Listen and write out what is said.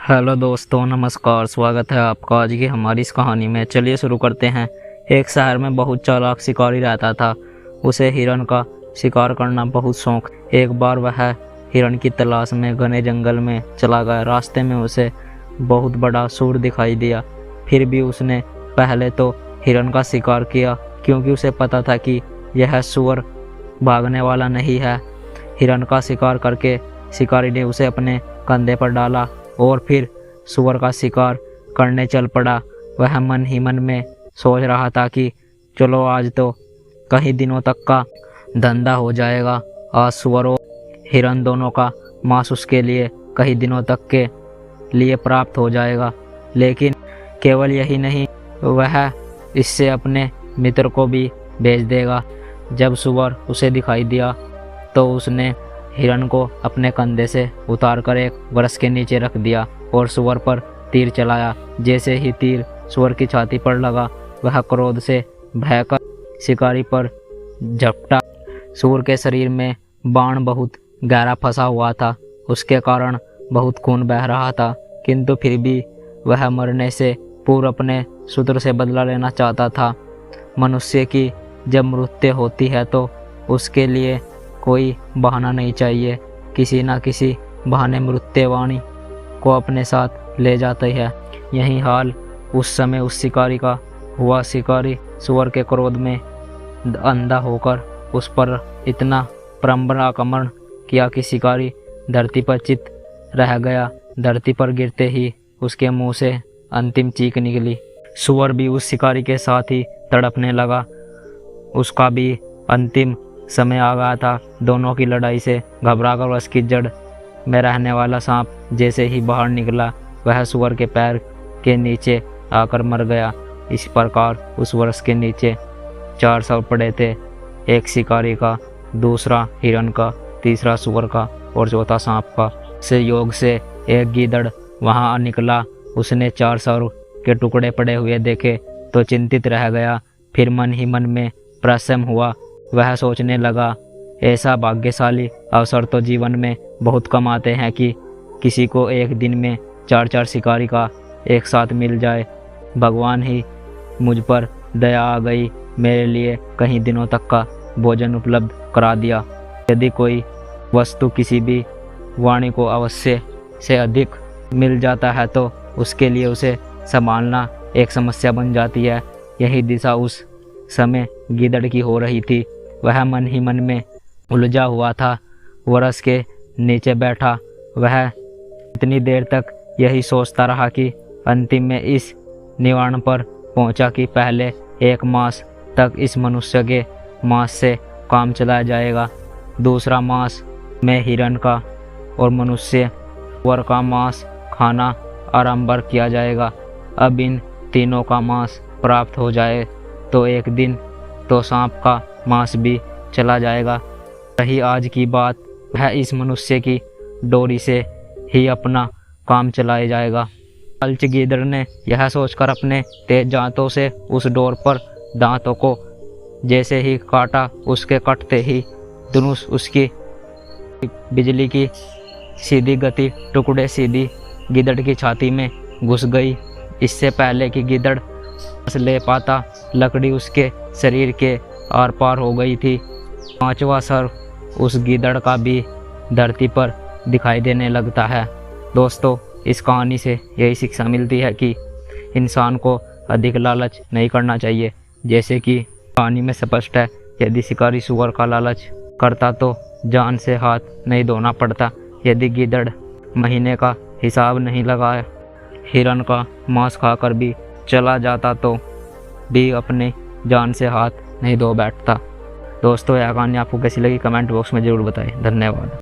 Hello दोस्तों, नमस्कार। स्वागत है आपका आज की हमारी इस कहानी में। चलिए शुरू करते हैं। एक शहर में बहुत चालाक शिकारी रहता था। उसे हिरन का शिकार करना बहुत शौक। एक बार वह हिरन की तलाश में घने जंगल में चला गया। रास्ते में उसे बहुत बड़ा सूर दिखाई दिया। फिर भी उसने पहले तो हिरन का शिकार किया, क्योंकि उसे पता था कि यह सूअर भागने वाला नहीं है। हिरन का शिकार करके शिकारी ने उसे अपने कंधे पर डाला और फिर सूअर का शिकार करने चल पड़ा। वह मन ही मन में सोच रहा था कि चलो आज तो कई दिनों तक का धंधा हो जाएगा। आज सूअर और हिरन दोनों का मांस उसके लिए कई दिनों तक के लिए प्राप्त हो जाएगा। लेकिन केवल यही नहीं, वह इससे अपने मित्र को भी भेज देगा। जब सूअर उसे दिखाई दिया तो उसने हिरन को अपने कंधे से उतारकर एक वृक्ष के नीचे रख दिया और सूअर पर तीर चलाया। जैसे ही तीर सूअर की छाती पर लगा, वह क्रोध से भयकर शिकारी पर झपटा। सूअर के शरीर में बाण बहुत गहरा फंसा हुआ था, उसके कारण बहुत खून बह रहा था, किंतु फिर भी वह मरने से पूर्व अपने शत्रु से बदला लेना चाहता था। मनुष्य की जब मृत्यु होती है तो उसके लिए कोई बहाना नहीं चाहिए। किसी न किसी बहाने मृत्युवाणी को अपने साथ ले जाती है। यही हाल उस समय उस शिकारी का हुआ। शिकारी सूअर के क्रोध में अंधा होकर उस पर इतना प्रबल आक्रमण किया कि शिकारी धरती पर चित रह गया। धरती पर गिरते ही उसके मुंह से अंतिम चीख निकली। सूअर भी उस शिकारी के साथ ही तड़पने लगा। उसका भी अंतिम समय आ गया था। दोनों की लड़ाई से घबराकर उसकी जड़ में रहने वाला सांप जैसे ही बाहर निकला, वह सूअर के पैर के नीचे आकर मर गया। इस प्रकार उस वृक्ष के नीचे 4 शव पड़े थे, एक शिकारी का, दूसरा हिरन का, तीसरा सूअर का और चौथा सांप का। से योग से एक गीदड़ वहां निकला। उसने 4 शव के टुकड़े पड़े हुए देखे तो चिंतित रह गया। फिर मन ही मन में प्रसन्न हुआ। वह सोचने लगा, ऐसा भाग्यशाली अवसर तो जीवन में बहुत कम आते हैं कि किसी को एक दिन में 4 शिकारी का एक साथ मिल जाए। भगवान ही मुझ पर दया आ गई, मेरे लिए कई दिनों तक का भोजन उपलब्ध करा दिया। यदि कोई वस्तु किसी भी वाणी को अवश्य से अधिक मिल जाता है तो उसके लिए उसे संभालना एक समस्या बन जाती है। यही दिशा उस समय गीदड़ की हो रही थी। वह मन ही मन में उलझा हुआ था। वृक्ष के नीचे बैठा वह इतनी देर तक यही सोचता रहा कि अंतिम में इस निवारण पर पहुंचा कि पहले 1 मास तक इस मनुष्य के मांस से काम चलाया जाएगा। दूसरा मास में हिरन का और मनुष्य वर का मांस खाना आरंभ किया जाएगा। अब इन तीनों का मांस प्राप्त हो जाए तो एक दिन तो सांप का मांस भी चला जाएगा। रही आज की बात, वह इस मनुष्य की डोरी से ही अपना काम चलाया जाएगा। लालची गीदड़ ने यह सोचकर अपने तेज दांतों से उस डोर पर दांतों को जैसे ही काटा, उसके कटते ही धनुष उसकी बिजली की सीधी गति टुकड़े सीधी गीदड़ की छाती में घुस गई। इससे पहले कि गीदड़ ले पाता, लकड़ी उसके शरीर के आर पार हो गई थी। 5वां सर उस गीदड़ का भी धरती पर दिखाई देने लगता है। दोस्तों, इस कहानी से यही शिक्षा मिलती है कि इंसान को अधिक लालच नहीं करना चाहिए। जैसे कि कहानी में स्पष्ट है, यदि शिकारी सूअर का लालच करता तो जान से हाथ नहीं धोना पड़ता। यदि गीदड़ महीने का हिसाब नहीं लगाया, हिरन का मांस खाकर भी चला जाता तो भी अपने जान से हाथ नहीं धो बैठता। दोस्तों, यह कहानी आपको कैसी लगी कमेंट बॉक्स में ज़रूर बताएं। धन्यवाद।